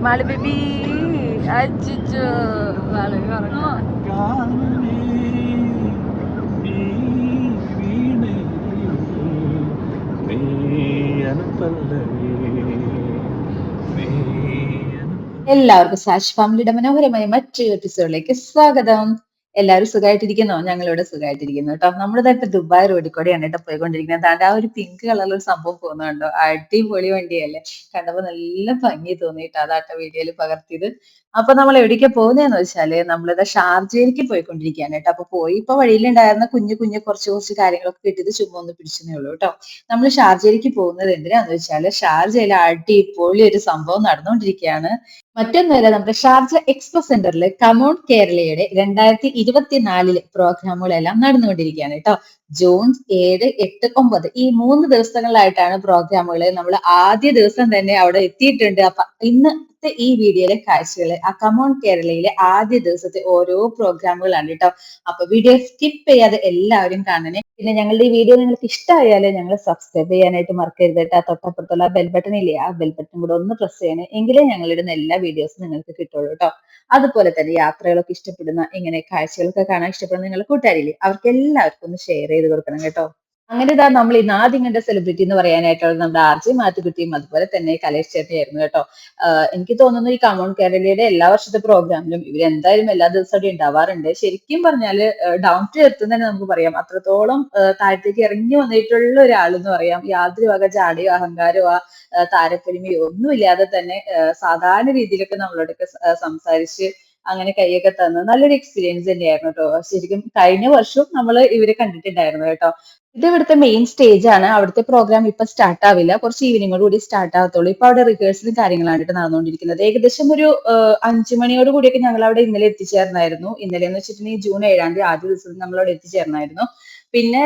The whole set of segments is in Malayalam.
മാളു ബേബി അച്ചിച്ചോ മാളു പറഞ്ഞു എല്ലാവർക്കും സാഷ് ഫാമിലിയുടെ മനോഹരമായ മറ്റൊരു എപ്പിസോഡിലേക്ക് സ്വാഗതം. എല്ലാവരും സുഖമായിട്ടിരിക്കുന്നോ? ഞങ്ങളിവിടെ സുഖമായിട്ടിരിക്കുന്നു കേട്ടോ. നമ്മളിതായിട്ട് ദുബായ് റോഡിൽ കൂടെയാണ് കേട്ടോ പോയിക്കൊണ്ടിരിക്കുന്നത്. അതാണ്ട് ആ ഒരു പിങ്ക് കളറിലൊരു സംഭവം പോകുന്നുണ്ടോ? അടിപൊളി വണ്ടിയല്ലേ, കണ്ടപ്പോ നല്ല ഭംഗി തോന്നിയിട്ട് അതാട്ടോ വീഡിയോയിൽ പകർത്തിയത്. അപ്പൊ നമ്മൾ എവിടേക്കാ പോകുന്നതെന്ന് വെച്ചാല് നമ്മളിത് ഷാർജയിലേക്ക് പോയിക്കൊണ്ടിരിക്കുകയാണ് കേട്ടോ. അപ്പൊ ഇപ്പൊ വഴിയിലുണ്ടായിരുന്ന കുഞ്ഞു കുഞ്ഞു കുറച്ച് കാര്യങ്ങളൊക്കെ കിട്ടിയത് ചുമ്മാ ഒന്ന് പിടിച്ചേ ഉള്ളൂ കേട്ടോ. നമ്മൾ ഷാർജയിലേക്ക് പോകുന്നത് എന്തിനാന്ന് വെച്ചാല് ഷാർജയിൽ അടിപൊളി ഒരു സംഭവം നടന്നുകൊണ്ടിരിക്കുകയാണ്. മറ്റൊന്നുമല്ല, നമ്മുടെ ഷാർജ എക്സ്പോ സെന്ററിൽ കമോൺ കേരളയുടെ 2024 പ്രോഗ്രാമുകളെല്ലാം നടന്നുകൊണ്ടിരിക്കുകയാണ് കേട്ടോ. ജൂൺ 7, 8, 9 ഈ 3 ദിവസങ്ങളിലായിട്ടാണ് പ്രോഗ്രാമുകൾ. നമ്മൾ ആദ്യ ദിവസം തന്നെ അവിടെ എത്തിയിട്ടുണ്ട്. അപ്പൊ ഇന്നത്തെ ഈ വീഡിയോയിലെ കാഴ്ചകള് ആ കമോൺ കേരളയിലെ ആദ്യ ദിവസത്തെ ഓരോ പ്രോഗ്രാമുകളാണ് കേട്ടോ. അപ്പൊ വീഡിയോ സ്കിപ്പ് ചെയ്യാതെ എല്ലാവരും കാണണേ. പിന്നെ ഞങ്ങളുടെ ഈ വീഡിയോ നിങ്ങൾക്ക് ഇഷ്ടമായാലും ഞങ്ങൾ സബ്സ്ക്രൈബ് ചെയ്യാനായിട്ട് മറക്കരുത് കേട്ടോ. തൊട്ടപ്പുറത്തുള്ള ബെൽ ബട്ടൺ ഇല്ലേ, ആ ബെൽ ബട്ടൺ കൂടെ ഒന്ന് പ്രസ് ചെയ്യണേ, എങ്കിലേ ഞങ്ങളിടുന്ന എല്ലാ വീഡിയോസും നിങ്ങൾക്ക് കിട്ടുള്ളൂ കേട്ടോ. അതുപോലെ തന്നെ യാത്രകളൊക്കെ ഇഷ്ടപ്പെടുന്ന, ഇങ്ങനെ കാഴ്ചകളൊക്കെ കാണാൻ ഇഷ്ടപ്പെടുന്ന നിങ്ങളുടെ കൂട്ടുകാരില്ലേ, അവർക്ക് എല്ലാവർക്കും ഒന്ന് ഷെയർ ചെയ്ത് കൊടുക്കണം കേട്ടോ. അങ്ങനെ ഇതാ നമ്മൾ ഇന്ന് ആദ്യം കണ്ട സെലിബ്രിറ്റി എന്ന് പറയാനായിട്ടുള്ളത് നമ്മുടെ ആർജി മാത്തുക്കുട്ടിയും അതുപോലെ തന്നെ കലേഷ് ചേട്ടനായിരുന്നു കേട്ടോ. എനിക്ക് തോന്നുന്നു ഈ കമോൺ കേരളയുടെ എല്ലാ വർഷത്തെ പ്രോഗ്രാമിലും ഇവർ എന്തായാലും എല്ലാ ദിവസവും ഉണ്ടാവാറുണ്ട്. ശരിക്കും പറഞ്ഞാല് ഡൗൺ ടു എർത്ത് തന്നെ നമുക്ക് പറയാം. അത്രത്തോളം താഴത്തേക്ക് ഇറങ്ങി വന്നിട്ടുള്ള ഒരാൾ എന്ന് പറയാം. യാതൊരു വക ജാടിയോ അഹങ്കാരമോ താരപ്പൊലിമയോ ഒന്നുമില്ലാതെ തന്നെ സാധാരണ രീതിയിലൊക്കെ നമ്മളോടൊക്കെ സംസാരിച്ച് അങ്ങനെ കൈയൊക്കെ തന്ന് നല്ലൊരു എക്സ്പീരിയൻസ് തന്നെയായിരുന്നു കേട്ടോ. ശരിക്കും കഴിഞ്ഞ വർഷവും നമ്മൾ ഇവരെ കണ്ടിട്ടുണ്ടായിരുന്നു കേട്ടോ. ഇത് ഇവിടുത്തെ മെയിൻ സ്റ്റേജ് ആണ്. അവിടുത്തെ പ്രോഗ്രാം ഇപ്പൊ സ്റ്റാർട്ട് ആവില്ല, കുറച്ച് ഈവനിങ്ങോട് കൂടി സ്റ്റാർട്ട് ആകത്തുള്ളൂ. ഇപ്പൊ അവിടെ റിഹേഴ്സലും കാര്യങ്ങളാണ് നടന്നുകൊണ്ടിരിക്കുന്നത്. ഏകദേശം ഒരു 5 മണിയോട് കൂടിയൊക്കെ ഞങ്ങൾ അവിടെ ഇന്നലെ എത്തിച്ചേർന്നായിരുന്നു. ഇന്നലെ എന്ന് വെച്ചിട്ടുണ്ടെങ്കിൽ ജൂൺ 7-ാം തീയതി ആദ്യ ദിവസം നമ്മൾ അവിടെ എത്തിച്ചേർന്നായിരുന്നു. പിന്നെ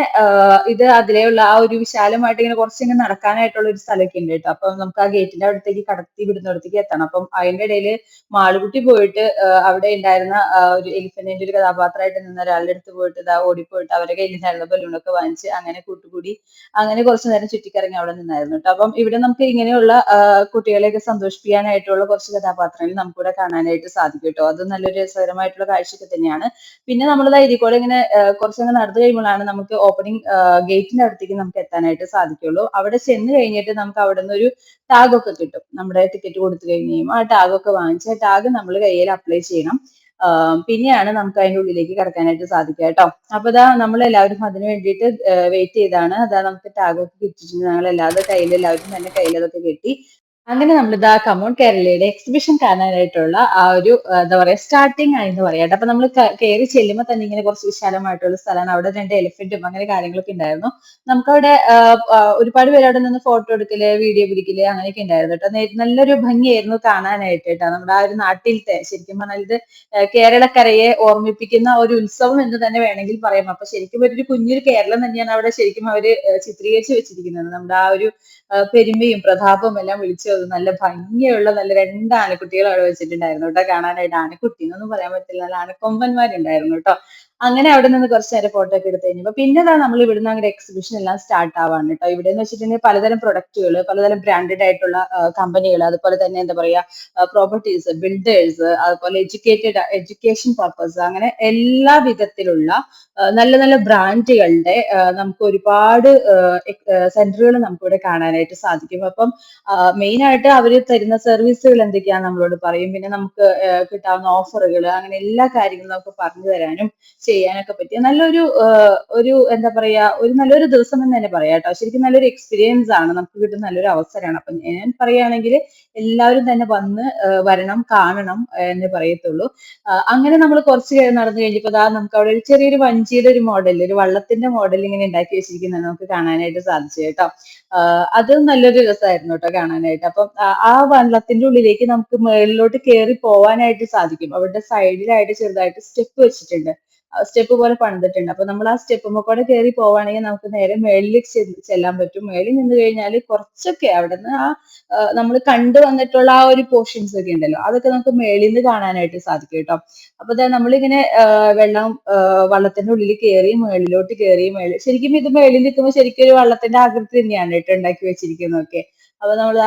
ഇത് അതിലെയുള്ള ആ ഒരു വിശാലമായിട്ട് ഇങ്ങനെ കുറച്ചിങ്ങനെ നടക്കാനായിട്ടുള്ള ഒരു സ്ഥലമൊക്കെ ഉണ്ട് കേട്ടോ. അപ്പൊ നമുക്ക് ആ ഗേറ്റിന്റെ അടുത്തേക്ക് കടത്തി വിടുന്നിടത്തേക്ക് എത്തണം. അപ്പം അതിന്റെ ഇടയിൽ മാളുകുട്ടി പോയിട്ട് അവിടെ ഉണ്ടായിരുന്ന ഒരു എലിഫന്റിന്റെ ഒരു കഥാപാത്രമായിട്ട് നിന്ന ഒരാളുടെ അടുത്ത് പോയിട്ട് ഇതാ ഓടിപ്പോയിട്ട് അവരുടെ കയ്യിലുണ്ടായിരുന്ന ബലൂണൊക്കെ വാങ്ങിച്ച് അങ്ങനെ കൂട്ടുകൂടി അങ്ങനെ കുറച്ചു നേരം ചുറ്റിക്കറങ്ങി അവിടെ നിന്നായിരുന്നു കേട്ടോ. അപ്പം ഇവിടെ നമുക്ക് ഇങ്ങനെയുള്ള കുട്ടികളെയൊക്കെ സന്തോഷിപ്പിക്കാനായിട്ടുള്ള കുറച്ച് കഥാപാത്രങ്ങൾ നമുക്കിവിടെ കാണാനായിട്ട് സാധിക്കും കേട്ടോ. അത് നല്ലൊരു രസകരമായിട്ടുള്ള കാഴ്ചയൊക്കെ തന്നെയാണ്. പിന്നെ നമ്മൾ ഇതിൽ കൂടെ ഇങ്ങനെ കുറച്ചങ്ങ് നടന്നു കഴിയുമ്പോഴാണ് നമുക്ക് ഓപ്പണിംഗ് ഗേറ്റിന്റെ അടുത്തേക്ക് നമുക്ക് എത്താനായിട്ട് സാധിക്കുള്ളൂ. അവിടെ ചെന്ന് കഴിഞ്ഞിട്ട് നമുക്ക് അവിടെ നിന്ന് ഒരു ടാഗ് ഒക്കെ കിട്ടും. നമ്മുടെ ടിക്കറ്റ് കൊടുത്തു കഴിഞ്ഞും ആ ടാഗ് ഒക്കെ വാങ്ങിച്ച് ആ ടാഗ് നമ്മൾ കയ്യിൽ അപ്ലൈ ചെയ്യണം. പിന്നെയാണ് നമുക്ക് അതിന്റെ ഉള്ളിലേക്ക് കടക്കാനായിട്ട് സാധിക്കുക കേട്ടോ. അപ്പൊ ഇതാ നമ്മൾ എല്ലാവരും അതിന് വേണ്ടിയിട്ട് വെയിറ്റ് ചെയ്താണ്. അതാ നമുക്ക് ടാഗ് ഒക്കെ കിട്ടിയിട്ടുണ്ട്. ഞങ്ങൾ എല്ലാവരുടെ കയ്യിൽ എല്ലാവരും തന്നെ കയ്യിൽ അതൊക്കെ കെട്ടി അങ്ങനെ നമ്മൾ ഇതാ കമോൺ കേരളയുടെ എക്സിബിഷൻ കാണാനായിട്ടുള്ള ആ ഒരു എന്താ പറയാ സ്റ്റാർട്ടിങ് ആയി എന്ന് പറയാം. അപ്പൊ നമ്മൾ കയറി ചെല്ലുമ്പോൾ തന്നെ ഇങ്ങനെ കുറച്ച് വിശാലമായിട്ടുള്ള സ്ഥലമാണ്. അവിടെ 2 എലിഫന്റും അങ്ങനെ കാര്യങ്ങളൊക്കെ ഉണ്ടായിരുന്നു. നമുക്കവിടെ ഒരുപാട് പേര് അവിടെ നിന്ന് ഫോട്ടോ എടുക്കല് വീഡിയോ പിടിക്കല് അങ്ങനെയൊക്കെ ഉണ്ടായിരുന്നു കേട്ടോ. നല്ലൊരു ഭംഗിയായിരുന്നു കാണാനായിട്ട് കേട്ടോ. നമ്മുടെ ആ ഒരു നാട്ടിലത്തെ ശരിക്കും പറഞ്ഞാൽ ഇത് കേരളക്കരയെ ഓർമ്മിപ്പിക്കുന്ന ഒരു ഉത്സവം എന്ന് തന്നെ വേണമെങ്കിൽ പറയാം. അപ്പൊ ശരിക്കും ഒരു കുഞ്ഞൊരു കേരളം തന്നെയാണ് അവിടെ ശരിക്കും അവര് ചിത്രീകരിച്ച് വെച്ചിരിക്കുന്നത്. നമ്മുടെ ആ ഒരു പെരുമയും പ്രതാപവും എല്ലാം വിളിച്ചു നല്ല ഭംഗിയുള്ള നല്ല 2 ആനക്കുട്ടികൾ അവിടെ വെച്ചിട്ടുണ്ടായിരുന്നു കേട്ടോ. കാണാനായിട്ട് ആനക്കുട്ടി എന്നൊന്നും പറയാൻ പറ്റില്ല, നല്ല ആനക്കൊമ്പന്മാരുണ്ടായിരുന്നു കേട്ടോ. അങ്ങനെ അവിടെ നിന്ന് കുറച്ച് നേരം ഫോട്ടോ ഒക്കെ എടുത്ത് കഴിഞ്ഞപ്പോ പിന്നെ നമ്മൾ ഇവിടുന്ന് അങ്ങനെ എക്സിബിഷൻ എല്ലാം സ്റ്റാർട്ട് ആവാണ് കേട്ടോ. ഇവിടെ എന്ന് വെച്ചിട്ടുണ്ടെങ്കിൽ പലതരം പ്രൊഡക്റ്റുകൾ, പലതരം ബ്രാൻഡഡ് ആയിട്ടുള്ള കമ്പനികൾ, അതുപോലെ തന്നെ എന്താ പറയാ പ്രോപ്പർട്ടീസ്, ബിൽഡേഴ്സ്, അതുപോലെ എഡ്യൂക്കേഷൻ പർപ്പസ്, അങ്ങനെ എല്ലാ വിധത്തിലുള്ള നല്ല നല്ല ബ്രാൻഡുകളുടെ നമുക്ക് ഒരുപാട് സെന്ററുകൾ നമുക്കിവിടെ കാണാനായിട്ട് സാധിക്കും. അപ്പം മെയിൻ ആയിട്ട് അവർ തരുന്ന സർവീസുകൾ എന്തൊക്കെയാന്ന് നമ്മളോട് പറയും. പിന്നെ നമുക്ക് കിട്ടാവുന്ന ഓഫറുകൾ, അങ്ങനെ എല്ലാ കാര്യങ്ങളും നമുക്ക് പറഞ്ഞു തരാനും ചെയ്യാനൊക്കെ പറ്റിയ നല്ലൊരു ഒരു എന്താ പറയാ ഒരു നല്ലൊരു ദിവസം എന്ന് തന്നെ പറയാം കേട്ടോ. ശരിക്കും നല്ലൊരു എക്സ്പീരിയൻസ് ആണ്, നമുക്ക് കിട്ടുന്ന നല്ലൊരു അവസരമാണ്. അപ്പൊ ഞാൻ പറയുകയാണെങ്കിൽ എല്ലാവരും തന്നെ വന്ന് വരണം, കാണണം എന്ന് പറയത്തുള്ളൂ. അങ്ങനെ നമ്മൾ കുറച്ച് നടന്നു കഴിഞ്ഞപ്പോൾ നമുക്ക് അവിടെ ഒരു ചെറിയൊരു വഞ്ചിയുടെ ഒരു മോഡൽ, ഒരു വള്ളത്തിന്റെ മോഡൽ ഇങ്ങനെ ഉണ്ടാക്കി വെച്ചിരിക്കുന്നത് നമുക്ക് കാണാനായിട്ട് സാധിച്ചു കേട്ടോ. അത് നല്ലൊരു രസമായിരുന്നു കേട്ടോ കാണാനായിട്ട്. അപ്പം ആ വള്ളത്തിന്റെ ഉള്ളിലേക്ക് നമുക്ക് മുകളിലോട്ട് കയറി പോവാനായിട്ട് സാധിക്കും. അവരുടെ സൈഡിലായിട്ട് ചെറുതായിട്ട് സ്റ്റെപ്പ് വെച്ചിട്ടുണ്ട്, സ്റ്റെപ്പ് പോലെ പണിതിട്ടുണ്ട്. അപ്പൊ നമ്മൾ ആ സ്റ്റെപ്പുമ്മ കൂടെ കയറി പോവാണെങ്കിൽ നമുക്ക് നേരെ മേളിലേക്ക് ചെല്ലാൻ പറ്റും. മേളിൽ നിന്ന് കഴിഞ്ഞാൽ കുറച്ചൊക്കെ അവിടെ നിന്ന് നമ്മൾ കണ്ടു വന്നിട്ടുള്ള ആ ഒരു പോർഷൻസ് ഒക്കെ ഉണ്ടല്ലോ, അതൊക്കെ നമുക്ക് മേളിൽ നിന്ന് കാണാനായിട്ട് സാധിക്കും കേട്ടോ. അപ്പൊ നമ്മളിങ്ങനെ വള്ളത്തിന്റെ ഉള്ളിൽ കയറി മേളിലോട്ട് കയറി ശരിക്കും ഇത് മേളിൽ നിൽക്കുമ്പോൾ ശരിക്കും ഒരു വള്ളത്തിന്റെ ആകൃതി തന്നെയാണ് കേട്ടോ ഉണ്ടാക്കി വെച്ചിരിക്കുന്നതൊക്കെ. അപ്പൊ നമ്മൾ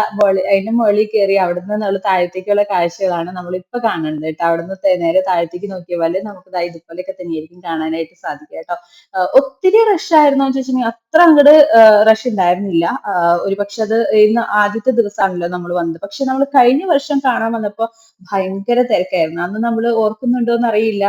അതിന്റെ മുകളിൽ കയറി അവിടുന്ന് നമ്മൾ താഴത്തേക്കുള്ള കാഴ്ചകളാണ് നമ്മളിപ്പോ കാണുന്നത് കേട്ടോ. അവിടുന്ന് നേരെ താഴത്തേക്ക് നോക്കിയ പോലെ നമുക്ക് ഇതുപോലെയൊക്കെ തന്നെയായിരിക്കും കാണാനായിട്ട് സാധിക്കുക കേട്ടോ. ഒത്തിരി റഷ് ആയിരുന്നോ എന്ന് ചോദിച്ചിട്ടുണ്ടെങ്കിൽ അത്ര അങ്ങോട്ട് റഷ് ഉണ്ടായിരുന്നില്ല. ഒരു പക്ഷെ അത് ഇന്ന് ആദ്യത്തെ ദിവസമാണല്ലോ നമ്മൾ വന്നത്. പക്ഷെ നമ്മൾ കഴിഞ്ഞ വർഷം കാണാൻ വന്നപ്പോ ഭയങ്കര തിരക്കായിരുന്നു. അന്ന് നമ്മൾ ഓർക്കുന്നുണ്ടോ എന്ന് അറിയില്ല,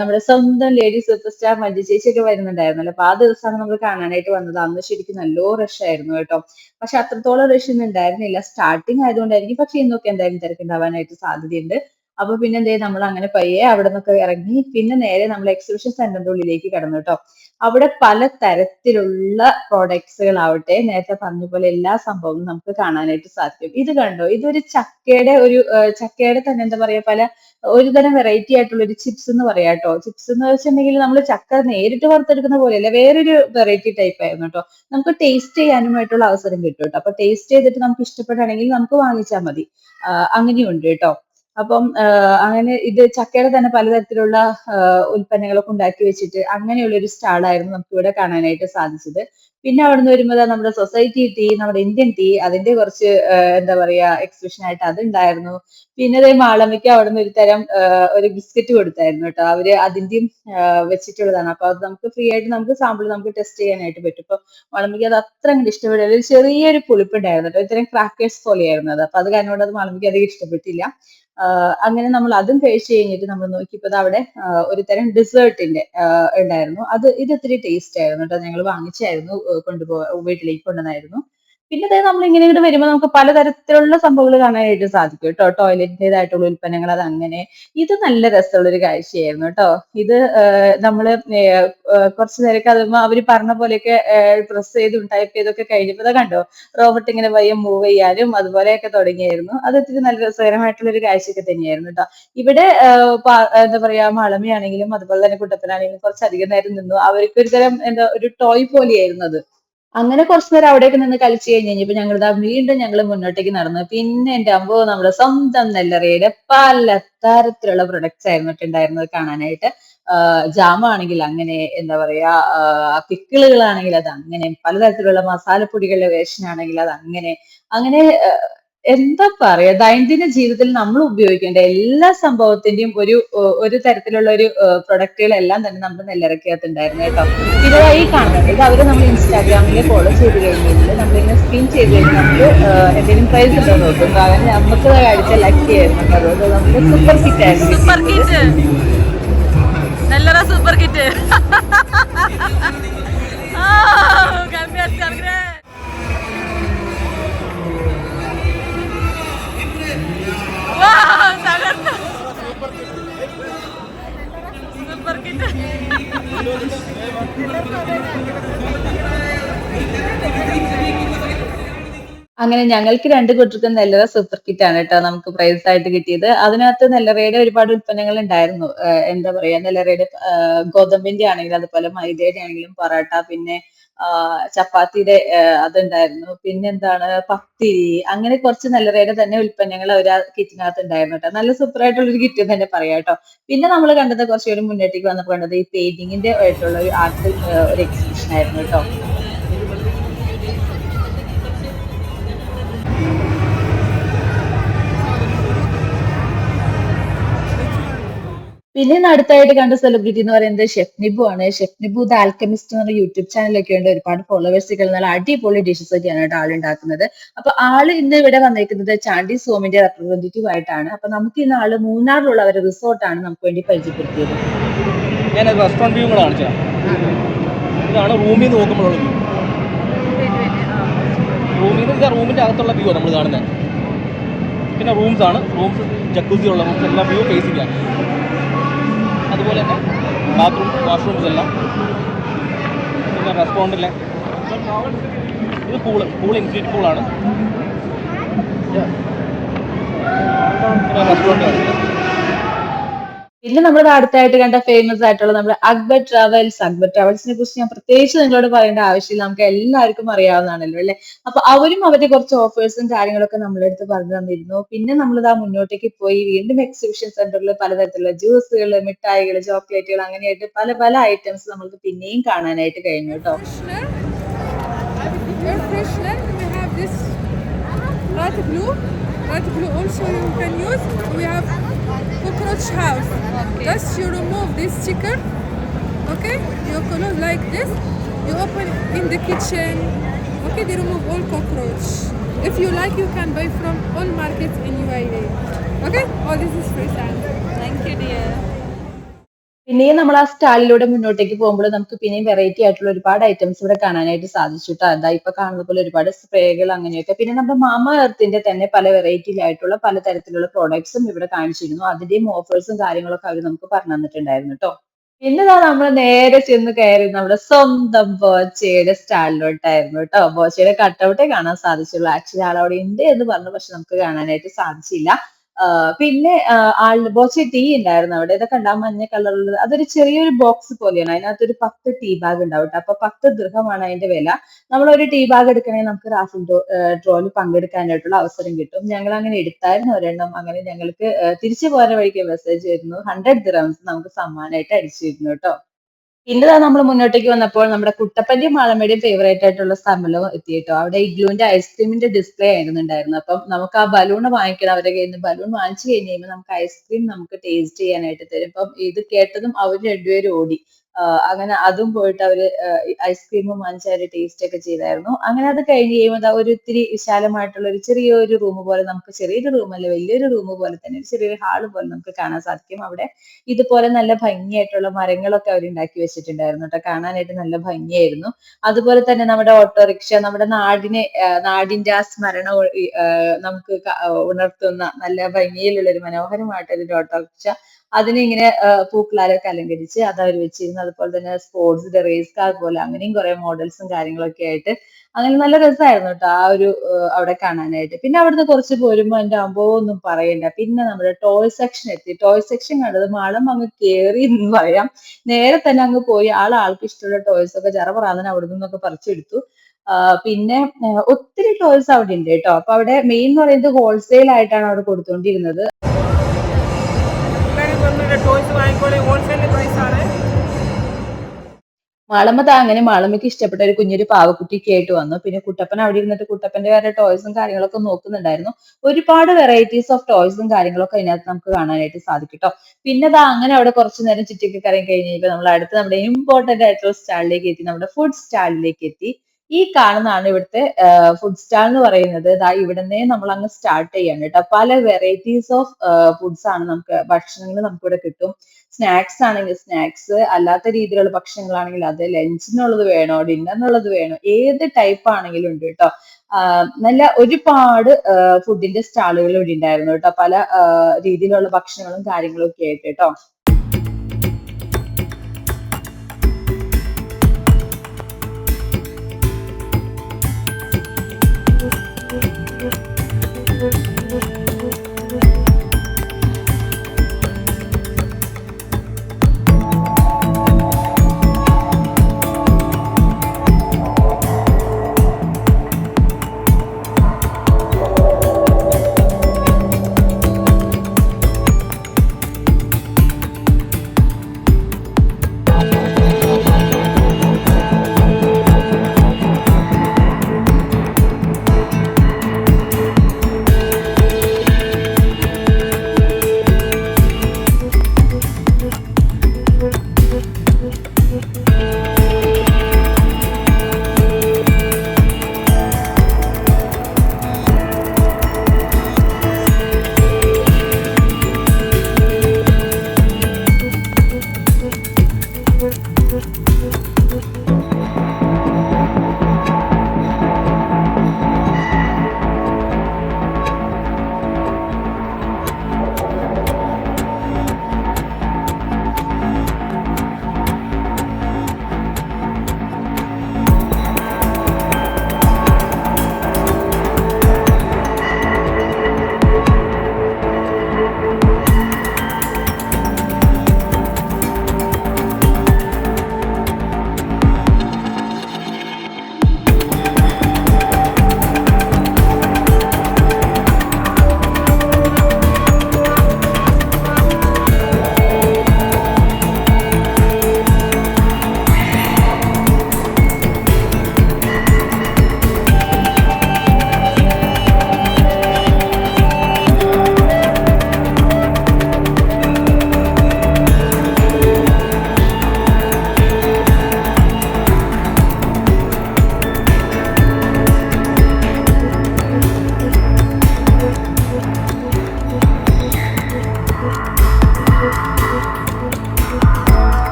നമ്മുടെ സ്വന്തം ലേഡി സൂപ്പർ സ്റ്റാർ മഞ്ജു ചേച്ചിയൊക്കെ വരുന്നുണ്ടായിരുന്നല്ലോ. അപ്പൊ ആ ദിവസമാണ് നമ്മൾ കാണാനായിട്ട് വന്നത്. അന്ന് ശരിക്കും നല്ലോ റഷ് ആയിരുന്നു കേട്ടോ. പക്ഷെ അത്രത്തോളം റഷ് ഒന്നും ഉണ്ടായിരുന്നില്ല, സ്റ്റാർട്ടിങ് ആയതുകൊണ്ടായിരിക്കും. പക്ഷെ ഇന്നൊക്കെ എന്തായാലും തിരക്കുണ്ടാവാനായിട്ട് സാധ്യതയുണ്ട്. അപ്പൊ പിന്നെ എന്തേ നമ്മൾ അങ്ങനെ പയ്യെ അവിടെ നിന്നൊക്കെ ഇറങ്ങി പിന്നെ നേരെ നമ്മൾ എക്സിബിഷൻ സെന്ററിന്റെ ഉള്ളിലേക്ക് കടന്നു കേട്ടോ. അവിടെ പല തരത്തിലുള്ള പ്രോഡക്ട്സുകളാവട്ടെ, നേരത്തെ പറഞ്ഞ പോലെ എല്ലാ സംഭവവും നമുക്ക് കാണാനായിട്ട് സാധിക്കും. ഇത് കണ്ടോ, ഇതൊരു ചക്കയുടെ തന്നെ എന്താ പറയാ, ഒരു തരം വെറൈറ്റി ആയിട്ടുള്ള ഒരു ചിപ്സ് എന്ന് പറയാം കേട്ടോ. ചിപ്സ് എന്ന് വെച്ചിട്ടുണ്ടെങ്കിൽ നമ്മൾ ചക്ക നേരിട്ട് വറുത്തെടുക്കുന്ന പോലെയല്ല, വേറൊരു വെറൈറ്റി ടൈപ്പ് ആയിരുന്നു കേട്ടോ. നമുക്ക് ടേസ്റ്റ് ചെയ്യാനുമായിട്ടുള്ള അവസരം കിട്ടും കേട്ടോ. അപ്പൊ ടേസ്റ്റ് ചെയ്തിട്ട് നമുക്ക് ഇഷ്ടപ്പെടുകയാണെങ്കിൽ നമുക്ക് വാങ്ങിച്ചാൽ മതി. അങ്ങനെയുണ്ട് കേട്ടോ. അപ്പം അങ്ങനെ ഇത് ചക്കയുടെ തന്നെ പലതരത്തിലുള്ള ഉൽപ്പന്നങ്ങളൊക്കെ ഉണ്ടാക്കി വെച്ചിട്ട് അങ്ങനെയുള്ള ഒരു സ്റ്റാളായിരുന്നു നമുക്ക് ഇവിടെ കാണാനായിട്ട് സാധിച്ചത്. പിന്നെ അവിടുന്ന് വരുമ്പോൾ നമ്മുടെ സൊസൈറ്റി ടീ, നമ്മുടെ ഇന്ത്യൻ ടീ, അതിന്റെ കുറച്ച് എന്താ പറയാ എക്സിബിഷൻ ആയിട്ട് അതുണ്ടായിരുന്നു. പിന്നെ അതേ മാളവിക അവിടുന്ന് ഒരു തരം ഒരു ബിസ്ക്കറ്റ് കൊടുത്തായിരുന്നു കേട്ടോ. അവര് അതിന്റെയും വെച്ചിട്ടുള്ളതാണ്. അപ്പൊ അത് നമുക്ക് ഫ്രീ ആയിട്ട് നമുക്ക് സാമ്പിൾ നമുക്ക് ടെസ്റ്റ് ചെയ്യാനായിട്ട് പറ്റും. ഇപ്പൊ മാളവിക അത് അത്ര അങ്ങോട്ട് ഇഷ്ടപ്പെടില്ല. ഒരു ചെറിയൊരു പുളിപ്പുണ്ടായിരുന്നു കേട്ടോ, ഇത്തരം ക്രാക്കേഴ്സ് പോലെയായിരുന്നു അത്. അപ്പൊ അത് കാരണം കൊണ്ട് അത് മാളവിക അധികം ഇഷ്ടപ്പെട്ടില്ല. അങ്ങനെ നമ്മൾ അതും കഴിച്ചു കഴിഞ്ഞിട്ട് നമ്മൾ നോക്കിയപ്പോൾ അവിടെ ഒരു തരം ഡെസേർട്ടിന്റെ ഉണ്ടായിരുന്നു. ഇത് ഇത്തിരി ടേസ്റ്റ് ആയിരുന്നു കേട്ടോ. ഞങ്ങൾ വാങ്ങിച്ചായിരുന്നു, വീട്ടിലേക്ക് കൊണ്ടുവന്നായിരുന്നു. പിന്നെ അതായത് നമ്മൾ ഇങ്ങനെ ഇങ്ങോട്ട് വരുമ്പോൾ നമുക്ക് പലതരത്തിലുള്ള സംഭവങ്ങൾ കാണാനായിട്ട് സാധിക്കും കേട്ടോ. ടോയ്ലറ്റിൻ്റെതായിട്ടുള്ള ഉൽപ്പന്നങ്ങൾ, അത് അങ്ങനെ. ഇത് നല്ല രസമുള്ള ഒരു കാഴ്ചയായിരുന്നു കേട്ടോ. ഇത് നമ്മള് കുറച്ചു നേരമൊക്കെ അതുമ്പോ അവര് പറഞ്ഞ പോലെയൊക്കെ പ്രസ് ചെയ്തും ടൈപ്പ് ചെയ്തൊക്കെ കഴിഞ്ഞപ്പോൾ അത് കണ്ടോ, റോബോട്ട് ഇങ്ങനെ പയ്യെ മൂവ് ചെയ്യാനും അതുപോലെയൊക്കെ തുടങ്ങിയായിരുന്നു. അത് ഇത്തിരി നല്ല രസകരമായിട്ടുള്ള ഒരു കാഴ്ചയൊക്കെ തന്നെയായിരുന്നു കേട്ടോ. ഇവിടെ എന്താ പറയാ, മാളമയാണെങ്കിലും അതുപോലെ തന്നെ കുട്ടപ്പനാണെങ്കിലും കുറച്ചധികം നേരം നിന്നു. അവർക്ക് ഒരു തരം എന്താ ഒരു ടോയ് പോലെയായിരുന്നു അത്. അങ്ങനെ കുറച്ചു നേരം അവിടെയൊക്കെ നിന്ന് കളിച്ചു കഴിഞ്ഞപ്പോ വീണ്ടും ഞങ്ങൾ മുന്നോട്ടേക്ക് നടന്നു. പിന്നെ എന്റെ അമ്പോ, നമ്മുടെ സ്വന്തം നെല്ലറയുടെ പല തരത്തിലുള്ള പ്രൊഡക്ട്സ് ആയിരുന്നു ഉണ്ടായിരുന്നത് കാണാനായിട്ട്. ജാമാണെങ്കിൽ അങ്ങനെ, എന്താ പറയാ, പിക്കിളുകളാണെങ്കിൽ അത് അങ്ങനെ, പലതരത്തിലുള്ള മസാലപ്പൊടികളുടെ വേഷൻ ആണെങ്കിൽ അത് അങ്ങനെ. അങ്ങനെ എന്താ പറയാ, ദൈനംദിന ജീവിതത്തിൽ നമ്മൾ ഉപയോഗിക്കേണ്ട എല്ലാ സംഭവത്തിന്റെയും ഒരു തരത്തിലുള്ള ഒരു പ്രൊഡക്റ്റുകളെല്ലാം തന്നെ നമ്മുടെ നെല്ലറക്കകത്ത് ഉണ്ടായിരുന്നു കേട്ടോ. പിന്നെ ഈ കാണുന്നത് ഇത് അവര് നമ്മൾ ഇൻസ്റ്റാഗ്രാമിൽ ഫോളോ ചെയ്ത് കഴിഞ്ഞാൽ നമ്മളിങ്ങനെ സ്പിൻ ചെയ്ത് കഴിഞ്ഞാൽ നമുക്ക് എന്തെങ്കിലും പ്രൈസ് ഉണ്ടോ നോക്കും. കാരണം നമുക്ക് അടിച്ച ലക്കി ആയിരുന്നു. അതുകൊണ്ട് നമുക്ക് സൂപ്പർ കിറ്റ് ആയിരുന്നു. Super kit. Super kit. അങ്ങനെ ഞങ്ങൾക്ക് 2 കൂട്ടർക്കും നെല്ലറ സൂപ്പർ കിറ്റ് ആണ് കേട്ടോ നമുക്ക് പ്രൈസ് ആയിട്ട് കിട്ടിയത്. അതിനകത്ത് നെല്ലറയുടെ ഒരുപാട് ഉൽപ്പന്നങ്ങൾ ഉണ്ടായിരുന്നു. എന്താ പറയാ, നെല്ലറയുടെ ഗോതമ്പിന്റെ ആണെങ്കിലും അതുപോലെ മൈദയുടെ ആണെങ്കിലും പൊറോട്ട, പിന്നെ ചപ്പാത്തിയുടെ അതുണ്ടായിരുന്നു. പിന്നെ എന്താണ്, പത്തിരി, അങ്ങനെ കുറച്ച് നെല്ലറയുടെ തന്നെ ഉൽപ്പന്നങ്ങൾ അവർ ആ കിറ്റിനകത്ത് ഉണ്ടായിരുന്നു കേട്ടോ. നല്ല സൂപ്പർ ആയിട്ടുള്ള ഒരു കിറ്റ് തന്നെ പറയാം കേട്ടോ. പിന്നെ നമ്മൾ കണ്ടത് കുറച്ചുകൂടി മുന്നോട്ടേക്ക് വന്നപ്പോൾ കണ്ടത് ഈ പെയിന്റിങ്ങിന്റെ ആയിട്ടുള്ള ഒരു ആർട്ട് ഒരു എക്സിബിഷൻ ആയിരുന്നു കേട്ടോ. പിന്നെ അടുത്തായിട്ട് കണ്ട സെലിബ്രിറ്റി എന്ന് പറയുന്നത് ഷെഫ് നിബു ആണ്. ഷെഫ് നിബു ദ ആൽക്കമിസ്റ്റ് എന്ന് പറഞ്ഞ യൂട്യൂബ് ചാനലൊക്കെ ഉണ്ട്. ഒരുപാട് ഫോളോവേഴ്സുകൾ, നല്ല അടിപൊളി ഡിഷസ് ഒക്കെയാണ് കേട്ടോ ആൾ ഉണ്ടാക്കുന്നത്. അപ്പൊ ആള് ഇന്ന് ഇവിടെ വന്നേക്കുന്നത് ചാണ്ടി സോമിന്റെ റെപ്രസെന്റേറ്റീവ് ആയിട്ടാണ്. അപ്പൊ നമുക്ക് ഇന്ന് ആള് മൂന്നാറിലുള്ള അവരുടെ റിസോർട്ടാണ് നമുക്ക് വേണ്ടി പരിചയപ്പെടുത്തിയത്. ഞാൻ റെസ്റ്റോറന്റ് വ്യൂ കൂടെ കാണിച്ചു. ഇതാണ് റൂമിൽ നിന്ന് നോക്കുമ്പോഴുള്ള വ്യൂ. റൂമിൽ നിന്ന് റൂമിന്റെ അകത്തുള്ള വ്യൂ ആണ് നമ്മൾ കാണുന്നത്. പിന്നെ റൂംസ് ജക്കൂസി ഉള്ള റൂംസ് എല്ലാം വ്യൂ ഫേസിംഗ് ആണ്. അതുപോലെ തന്നെ വാഷ്റൂംസ് എല്ലാം. പിന്നെ റെസ്റ്റോറൻറ്റിലെ ഇത് പൂൾ ഇൻഫിനിറ്റ് പൂളാണ്. പിന്നെ റെസ്റ്റോറൻറ്റ്. പിന്നെ നമ്മൾ അടുത്തായിട്ട് കണ്ട ഫേമസ് ആയിട്ടുള്ള നമ്മുടെ അക്ബർ ട്രാവൽസിനെ കുറിച്ച് ഞാൻ പ്രത്യേകിച്ച് നിങ്ങളോട് പറയേണ്ട ആവശ്യമില്ല, നമുക്ക് എല്ലാവർക്കും അറിയാവുന്നതാണല്ലോ അല്ലെ. അപ്പൊ അവരും അവരുടെ കുറച്ച് ഓഫേഴ്സും കാര്യങ്ങളൊക്കെ നമ്മളെ അടുത്ത് പറഞ്ഞു തന്നിരുന്നു. പിന്നെ നമ്മളിതാ മുന്നോട്ടേക്ക് പോയി വീണ്ടും എക്സിബിഷൻ സെന്ററിൽ പലതരത്തിലുള്ള ജ്യൂസുകൾ, മിഠായികൾ, ചോക്ലേറ്റുകൾ, അങ്ങനെയായിട്ട് പല പല ഐറ്റംസ് നമുക്ക് പിന്നെയും കാണാനായിട്ട് കഴിഞ്ഞു കേട്ടോ. light blue. Light blue also you can use. We have cockroach house. Okay. Just you remove this sticker. Okay, you close like this. You open in the kitchen. Okay, they remove all cockroach. If you like, you can buy from all markets in UAE. Okay, all this is free time. Thank you, dear. പിന്നെയും നമ്മൾ ആ സ്റ്റാളിലൂടെ മുന്നോട്ടേക്ക് പോകുമ്പോൾ നമുക്ക് പിന്നെയും വെറൈറ്റി ആയിട്ടുള്ള ഒരുപാട് ഐറ്റംസ് ഇവിടെ കാണാനായിട്ട് സാധിച്ചു കേട്ടോ. അതാ ഇപ്പൊ കാണുന്ന പോലെ ഒരുപാട് സ്പ്രേകൾ അങ്ങനെയൊക്കെ. പിന്നെ നമ്മുടെ മാമ എർത്തിന്റെ തന്നെ പല വെറൈറ്റിയിലായിട്ടുള്ള പലതരത്തിലുള്ള പ്രോഡക്ട്സും ഇവിടെ കാണിച്ചിരുന്നു. അതിന്റെയും ഓഫേഴ്സും കാര്യങ്ങളൊക്കെ അവർ നമുക്ക് പറഞ്ഞു തന്നിട്ടുണ്ടായിരുന്നു കേട്ടോ. പിന്നെതാ നമ്മൾ നേരെ ചെന്ന് കയറി നമ്മുടെ സ്വന്തം ബോച്ചയുടെ സ്റ്റാളിലോട്ടായിരുന്നു കേട്ടോ. ബോച്ചയുടെ കട്ടൗട്ടേ കാണാൻ സാധിച്ചുള്ളൂ. ആക്ച്വലി ആളവിടെ ഉണ്ട് എന്ന് പറഞ്ഞു, പക്ഷെ നമുക്ക് കാണാനായിട്ട് സാധിച്ചില്ല. പിന്നെ ബോച്ച ടീ ഉണ്ടായിരുന്നു അവിടെ. ഇതൊക്കെ ഉണ്ടാവും മഞ്ഞ കളറിലുള്ളത്. അതൊരു ചെറിയൊരു ബോക്സ് പോലെയാണ്. അതിനകത്തൊരു 10 ടീ ബാഗ് ഉണ്ടാവും കേട്ടോ. അപ്പൊ 10 ദിർഹമാണ് അതിന്റെ വില. നമ്മളൊരു ടീ ബാഗ് എടുക്കണമെങ്കിൽ നമുക്ക് റാഫിൽ ഡ്രോയിൽ പങ്കെടുക്കാനായിട്ടുള്ള അവസരം കിട്ടും. ഞങ്ങൾ അങ്ങനെ എടുത്തായിരുന്നു ഒരെണ്ണം. അങ്ങനെ ഞങ്ങൾക്ക് തിരിച്ചു പോരുന്ന വഴിക്ക് മെസ്സേജ് വരുന്നു 100 ദിർഹംസ് നമുക്ക് സമ്മാനമായിട്ട് അടിച്ചിരുന്നു കേട്ടോ. പിന്നെതാ നമ്മൾ മുന്നോട്ടേക്ക് വന്നപ്പോൾ നമ്മുടെ കുട്ടപ്പന്റെയും മാളമ്മയുടെയും ഫേവറേറ്റ് ആയിട്ടുള്ള സ്ഥലം എത്തി കേട്ടോ. അവിടെ ഇഗ്ലൂന്റെ ഐസ്ക്രീമിന്റെ ഡിസ്പ്ലേ ആയിരുന്നുണ്ടായിരുന്നു. അപ്പം നമുക്ക് ആ ബലൂൺ വാങ്ങിക്കണം. അവരുടെ കയ്യിൽ നിന്ന് ബലൂൺ വാങ്ങിച്ചു കഴിഞ്ഞ് കഴിയുമ്പോൾ നമുക്ക് ഐസ്ക്രീം നമുക്ക് ടേസ്റ്റ് ചെയ്യാനായിട്ട് തരും. അപ്പം ഇത് കേട്ടതും അവർ രണ്ടുപേരും ഓടി. അങ്ങനെ അതും പോയിട്ട് അവര് ഐസ്ക്രീമും വാങ്ങിച്ച് അവര് ടേസ്റ്റ് ഒക്കെ ചെയ്തായിരുന്നു. അങ്ങനെ അത് കഴിഞ്ഞ് കഴിയുമ്പോൾ ഒരു ഇത്തിരി വിശാലമായിട്ടുള്ള ഒരു ചെറിയൊരു റൂം പോലെ, നമുക്ക് ചെറിയൊരു റൂമല്ല വലിയൊരു റൂം പോലെ തന്നെ ഒരു ചെറിയൊരു ഹാള് പോലെ നമുക്ക് കാണാൻ സാധിക്കും. അവിടെ ഇതുപോലെ നല്ല ഭംഗിയായിട്ടുള്ള മരങ്ങളൊക്കെ അവർ ഉണ്ടാക്കി വെച്ചിട്ടുണ്ടായിരുന്നു കേട്ടോ. കാണാനായിട്ട് നല്ല ഭംഗിയായിരുന്നു. അതുപോലെ തന്നെ നമ്മുടെ ഓട്ടോറിക്ഷ, നമ്മുടെ നാടിന്റെ ആ സ്മരണ നമുക്ക് ഉണർത്തുന്ന നല്ല ഭംഗിയിലുള്ള ഒരു മനോഹരമായിട്ടൊരു ഓട്ടോറിക്ഷ. അതിനിങ്ങനെ പൂക്കളാലൊക്കെ അലങ്കരിച്ച് അത് അവർ വെച്ചിരുന്നു. അതുപോലെ തന്നെ സ്പോർട്സിന്റെ റേസ് കാർ പോലെ അങ്ങനെയും കുറെ മോഡൽസും കാര്യങ്ങളൊക്കെ ആയിട്ട് അങ്ങനെ നല്ല രസമായിരുന്നു കേട്ടോ ആ ഒരു അവിടെ കാണാനായിട്ട്. പിന്നെ അവിടുന്ന് കുറച്ച് പോരുമ്പോ എന്റെ അമ്പോ ഒന്നും പറയണ്ട. പിന്നെ നമ്മുടെ ടോയ് സെക്ഷൻ എത്തി. ടോയ് സെക്ഷൻ കണ്ടത് മാളം അങ്ങ് കേറി എന്ന് പറയാം. നേരെ തന്നെ അങ്ങ് പോയി ആൾക്ക് ഇഷ്ടമുള്ള ടോയ്സ് ഒക്കെ ജറപറാന്ന് അവിടെ നിന്നൊക്കെ പറിച്ചെടുത്തു. പിന്നെ ഒത്തിരി ടോയ്സ് അവിടെ ഉണ്ട് കേട്ടോ. അപ്പൊ അവിടെ മെയിൻ എന്ന് പറയുന്നത് ഹോൾസെയിൽ ആയിട്ടാണ് അവിടെ കൊടുത്തുകൊണ്ടിരുന്നത്. മാളമ്മ അങ്ങനെ മാളമ്മയ്ക്ക് ഇഷ്ടപ്പെട്ട ഒരു കുഞ്ഞൊരു പാവക്കുട്ടിയൊക്കെ ആയിട്ട് വന്നു. പിന്നെ കുട്ടപ്പൻ അവിടെ ഇരുന്നിട്ട് കുട്ടപ്പന്റെ വേറെ ടോയ്സും കാര്യങ്ങളൊക്കെ നോക്കുന്നുണ്ടായിരുന്നു. ഒരുപാട് വെറൈറ്റീസ് ഓഫ് ടോയ്സും കാര്യങ്ങളൊക്കെ അതിനകത്ത് നമുക്ക് കാണാനായിട്ട് സാധിക്കും കേട്ടോ. പിന്നെ അങ്ങനെ അവിടെ കുറച്ചു നേരം ചുറ്റിക്ക് കറങ്ങി കഴിഞ്ഞപ്പോൾ നമ്മൾ അടുത്ത് നമ്മുടെ ഇമ്പോർട്ടന്റ് ആയിട്ടുള്ള സ്റ്റാളിലേക്ക് എത്തി. നമ്മുടെ ഫുഡ് സ്റ്റാളിലേക്ക് എത്തി. ഈ കാണുന്നതാണ് ഇവിടുത്തെ ഫുഡ് സ്റ്റാൾ എന്ന് പറയുന്നത്. ഇവിടുന്നേ നമ്മൾ അങ്ങ് സ്റ്റാർട്ട് ചെയ്യാണ് കേട്ടോ. പല വെറൈറ്റീസ് ഓഫ് ഫുഡ്സ് ആണ് നമുക്ക്, ഭക്ഷണങ്ങൾ നമുക്ക് ഇവിടെ കിട്ടും. സ്നാക്സ് ആണെങ്കിൽ സ്നാക്സ്, അല്ലാത്ത രീതിയിലുള്ള ഭക്ഷണങ്ങളാണെങ്കിൽ അത്, ലഞ്ചിനുള്ളത് വേണോ ഡിന്നറിനുള്ളത് വേണോ, ഏത് ടൈപ്പ് ആണെങ്കിലും ഉണ്ട് കേട്ടോ. നല്ല ഒരുപാട് ഫുഡിന്റെ സ്റ്റാളുകൾ ഇവിടെ ഉണ്ടായിരുന്നു കേട്ടോ. പല രീതിയിലുള്ള ഭക്ഷണങ്ങളും കാര്യങ്ങളും ഒക്കെ ആയിട്ട് കേട്ടോ.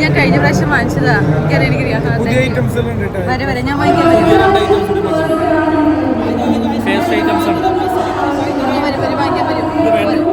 ഞാൻ കഴിഞ്ഞ പ്രാവശ്യം വാങ്ങിച്ചതാ. എനിക്കറിയാം പുതിയ ഐറ്റംസ് എല്ലാം ഉണ്ട് കേട്ടോ. വരെ വരെ ഞാൻ വാങ്ങിക്കാൻ വരും. ഫേസ്റ്റ് ഐറ്റംസ് ആണ് വരും വരും വാങ്ങിക്കാൻ വരും. ഇത് വേണ്ട.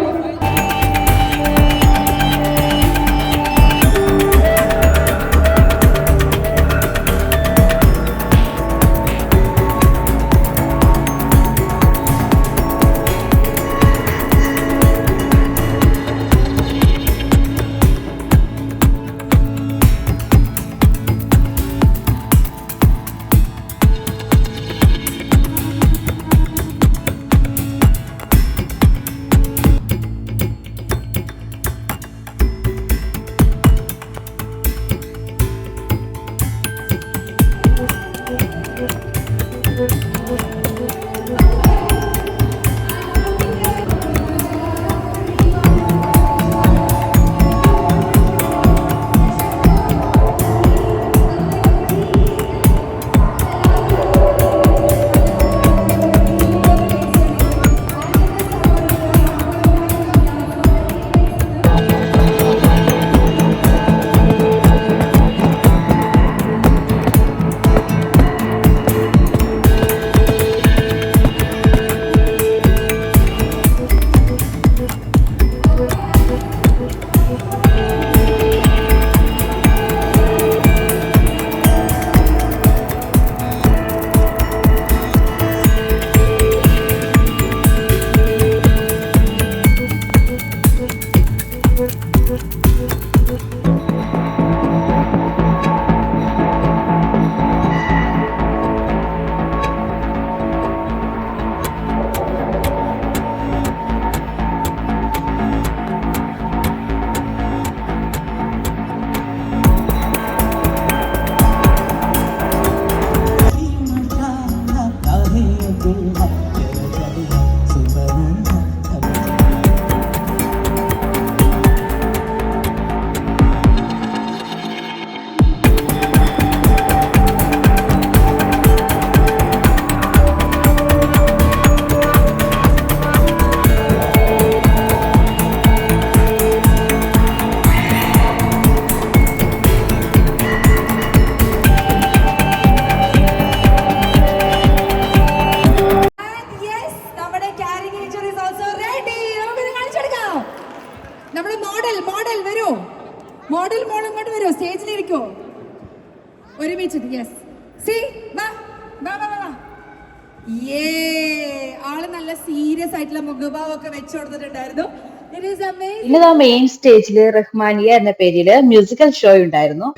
മോഡൽ മോൾ ഇങ്ങോട്ട് വരുമോ? സ്റ്റേജിലിരിക്കോ? ഒരുമിച്ചിട്ട് യെസ്. സി വാ വാ വാ വാ. ആള് നല്ല സീരിയസ് ആയിട്ടുള്ള മുഖഭാവമൊക്കെ വെച്ചു കൊടുത്തിട്ടുണ്ടായിരുന്നു. പിന്നെ മെയിൻ സ്റ്റേജില് റഹ്മാനിയ എന്ന പേരില് മ്യൂസിക്കൽ ഷോ ഉണ്ടായിരുന്നു.